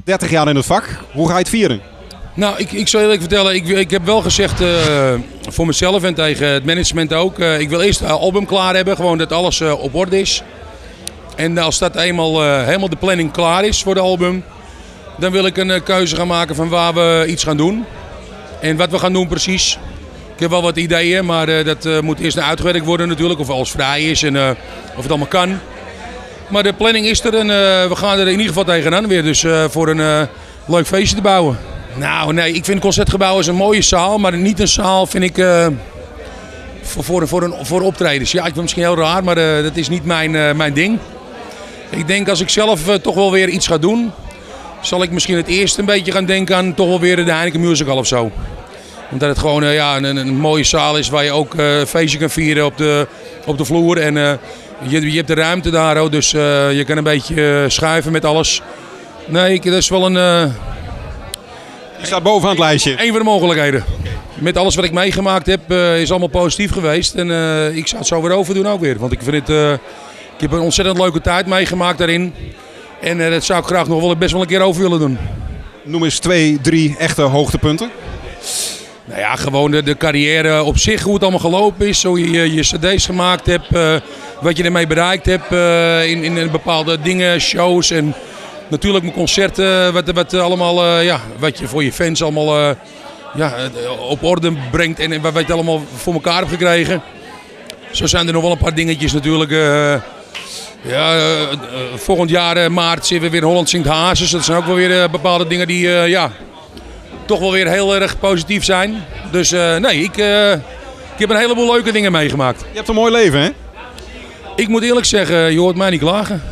30 jaar in het vak. Hoe ga je het vieren? Nou, ik zal je eerlijk vertellen, ik heb wel gezegd voor mezelf en tegen het management ook. Ik wil eerst het album klaar hebben, gewoon dat alles op orde is. En als dat eenmaal helemaal de planning klaar is voor het album, dan wil ik een keuze gaan maken van waar we iets gaan doen. En wat we gaan doen precies. Ik heb wel wat ideeën, maar dat moet eerst uitgewerkt worden natuurlijk. Of alles vrij is en of het allemaal kan. Maar de planning is er en we gaan er in ieder geval tegenaan weer. Dus voor een leuk feestje te bouwen. Nou nee, ik vind het Concertgebouw is een mooie zaal. Maar niet een zaal vind ik voor optredens. Ja, ik vind het misschien heel raar, maar dat is niet mijn ding. Ik denk als ik zelf toch wel weer iets ga doen, zal ik misschien het eerst een beetje gaan denken aan toch wel weer de Heineken Musical of zo. Omdat het gewoon een mooie zaal is waar je ook een feestje kan vieren op de vloer. En je hebt de ruimte daar, dus je kan een beetje schuiven met alles. Nee, dat is wel Je staat bovenaan het lijstje. een van de mogelijkheden. Met alles wat ik meegemaakt heb is allemaal positief geweest. En ik zou het zo weer overdoen ook weer. Want ik vind ik heb een ontzettend leuke tijd meegemaakt daarin. En dat zou ik graag nog wel best wel een keer over willen doen. Noem eens 2, 3 echte hoogtepunten. Nou ja, gewoon de carrière op zich, hoe het allemaal gelopen is. Hoe je cd's gemaakt hebt, wat je ermee bereikt hebt in bepaalde dingen, shows. En natuurlijk mijn concerten, wat je voor je fans allemaal op orde brengt. En wat je allemaal voor elkaar hebt gekregen. Zo zijn er nog wel een paar dingetjes natuurlijk. Volgend jaar maart zitten we weer in Holland Zingt Hazes. Dat zijn ook wel weer bepaalde dingen die toch wel weer heel erg positief zijn. Dus ik heb een heleboel leuke dingen meegemaakt. Je hebt een mooi leven, hè? Ik moet eerlijk zeggen, je hoort mij niet klagen.